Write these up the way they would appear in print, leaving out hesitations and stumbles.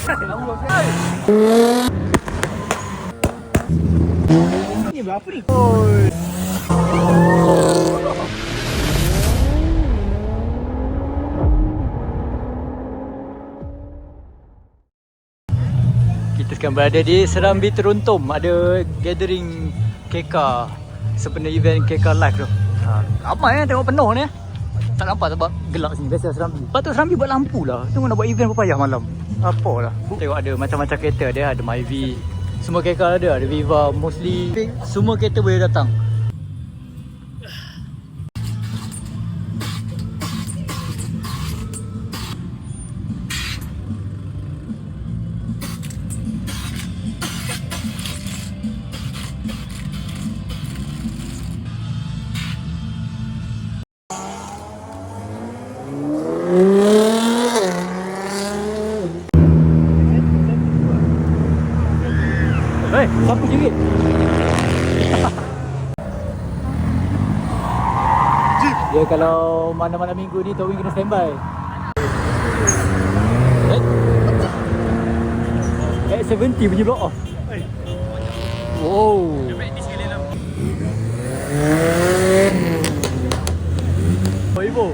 Ni berapa ni? Oi. Kita sekarang berada di Serambi Teruntum. Ada gathering KK, sebenarnya event KK live tu. Ramai tengok penuh ni. Tak nampak sebab gelap sini. Biasa Serambi. Lepas tu Serambi buat lampu lah. Tengok nak buat event apa payah malam. Apa lah. Tengok ada macam-macam kereta dia. Ada Myvi. Semua KK ada. Ada Viva, mostly. Semua kereta boleh datang. Hei, siapa jerit? Dia kalau mana-mana minggu ni towing kena standby. Eh 70 bunyi block off. Wow. Dia praktis sekali lah. Oh ibu.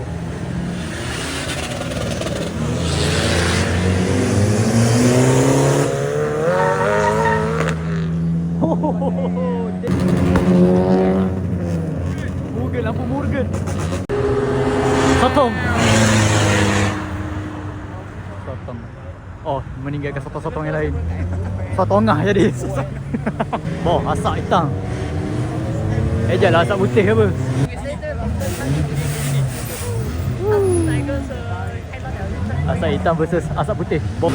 Morgan, lampu Morgan. Sotong. Sotong. Oh, meninggalkan sotong-sotong yang lain. Sotongah jadi. Boh, asak hitam. Janganlah asak putih ke apa? Asak hitam versus asak putih. Boh.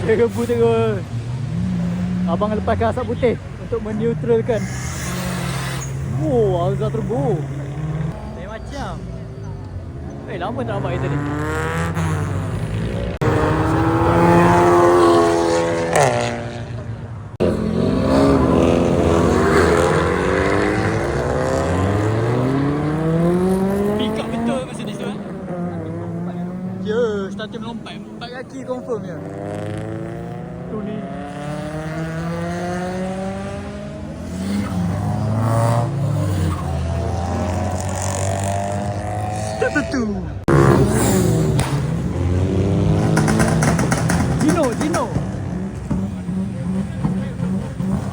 Dia rebut terus. Abang lepaskan asap putih untuk meneutralkan. Wow, Alza turbo. Lain macam. Lama tak nampak kereta ni. Pick up betul Mercedes tu. Ya, starter melompat. 4 kaki confirm je. Tu ni. Tu. Gino.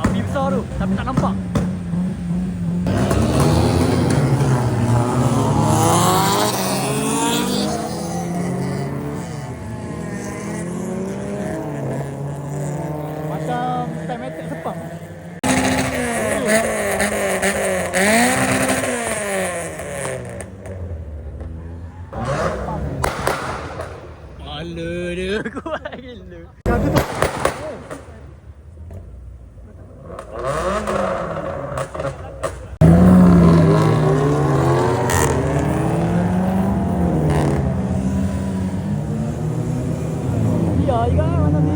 Api besar tu, tapi tak nampak. Macam time attack Sepang. Kepala dia kuat gila. Ya, ikan mana ni?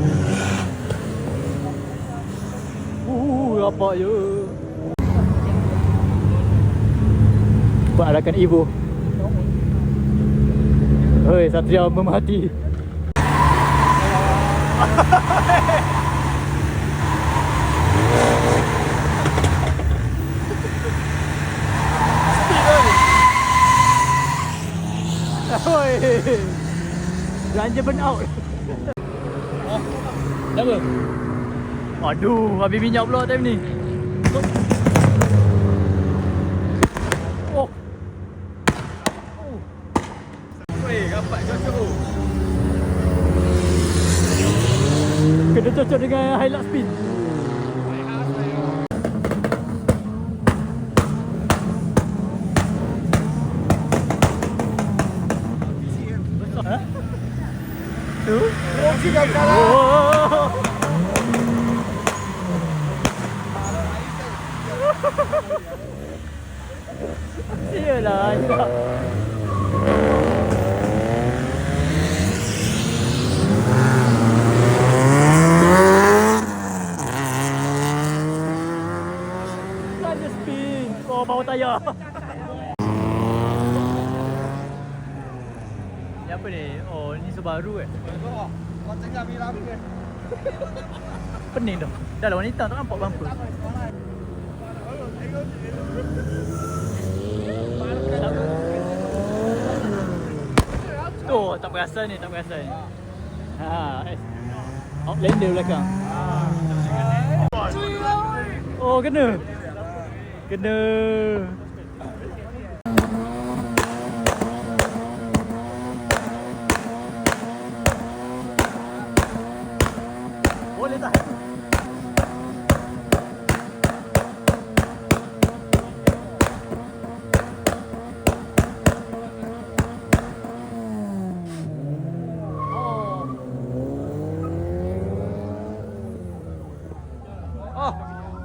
Apa je? Buat arakan Evo. Hei, Satria memerhati. Hoi. Belanja burn out. Kenapa? Aduh, habis minyak pula time ni. Oh. Weh, rapat cocok. Kena cocok dengan Hilux Spin. Ha? Tu? Oh. Iyalah, iyalah. Belanja spin. Oh, bawa tayar. apa ni? Oh, ni Subaru eh. Kau tengah bilang ni. Pening dah. Dah lah wanita tak nampak bumper. Tu tak perasan ni, tak perasan ni. Outlander belakang. Oh, kena. Kena. Boleh tak?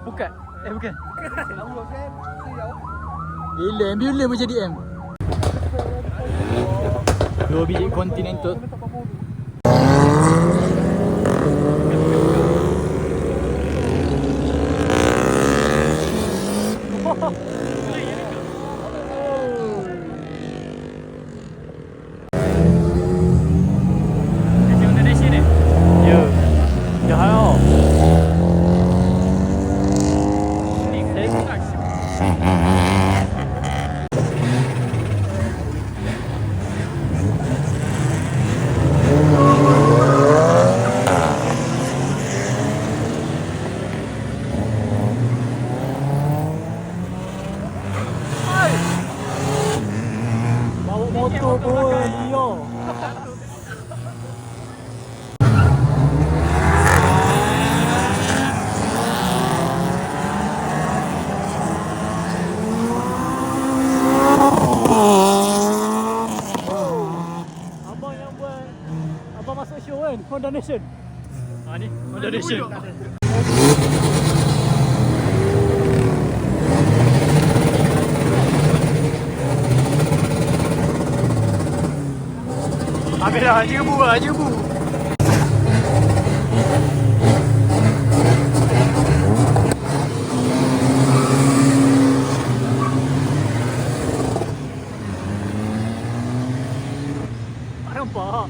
Bukan. Bukan. Bila ambulans macam DM. 2 biji Continental. Motor pun dia. Abang yang buat, abang masuk show kan, Honda Nation. Ni Honda Nation. Habis dah, jebu lah, jebu. Tak nampak.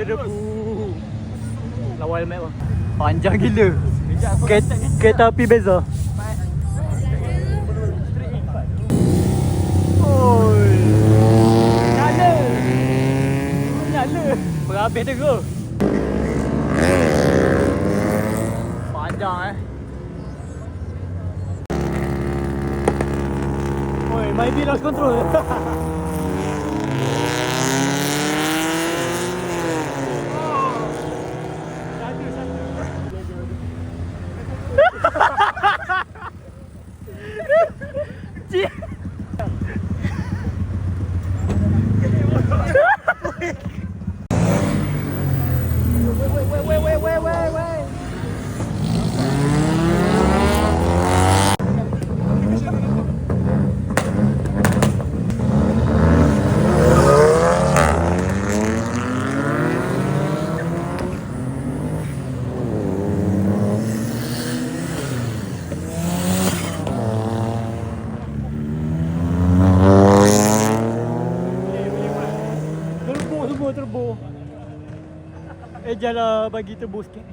Jebu. Lawal map lah. Panjang gila. Kereta api beza. Oi. Berhabis tu ke? Panjang Oi, maybe lost control. Turbo. Janganlah bagi turbo sikit.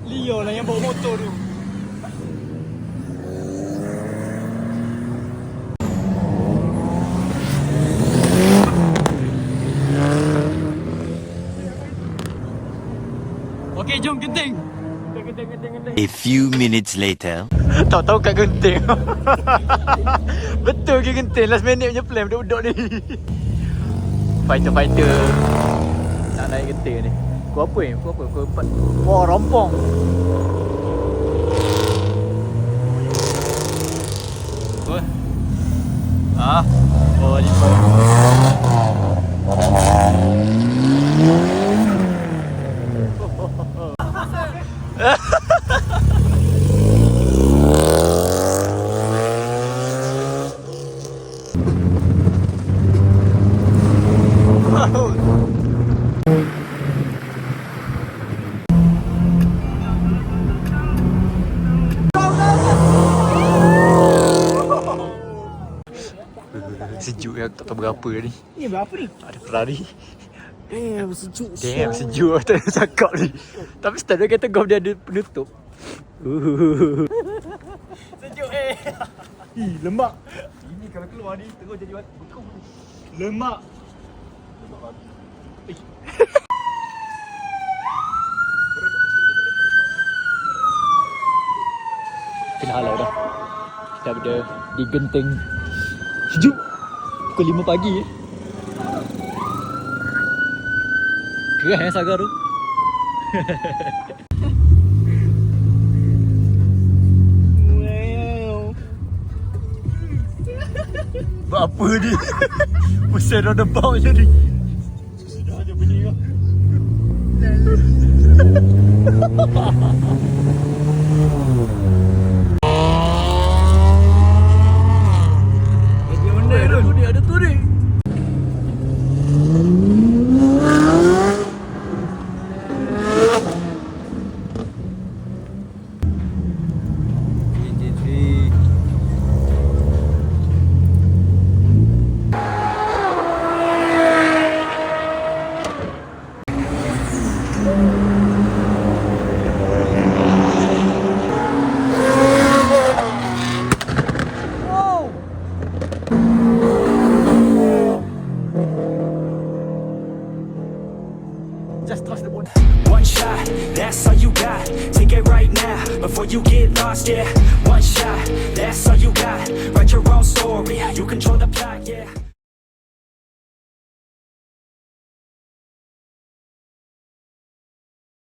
Leo lah yang bawa motor tu. Okey, jom genting. Genting. A few minutes later. Tahu-tahu kat genting. Betul ke genting? Last minute punya plan budak-budak ni. Fighter. Nak naik genting ni. Kau apa ni? Kau empat. Wah, rompong. Apa? Oh, lipat. Sejuk yang tak tahu berapa ni. Ni berapa ni? Ada Ferrari. Sejuk. Damn, sejuk tak nak cakap ni. Tapi standard kereta golf dia ada penutup. Sejuk lemak. Ini kalau keluar ni terus jadi bekung. Lemak. Kena halau dah. Kita berada di Genting. Sejuk. Pukul 5 pagi Gerah Sagar tu. Buat apa ni? Pusing on the bout je ni. Sudah je bunyi kau. Ada tu ni. Just touch the ball. One shot, that's all you got. Take it right now, before you get lost, yeah. One shot, that's all you got. Write your own story, you control the plot.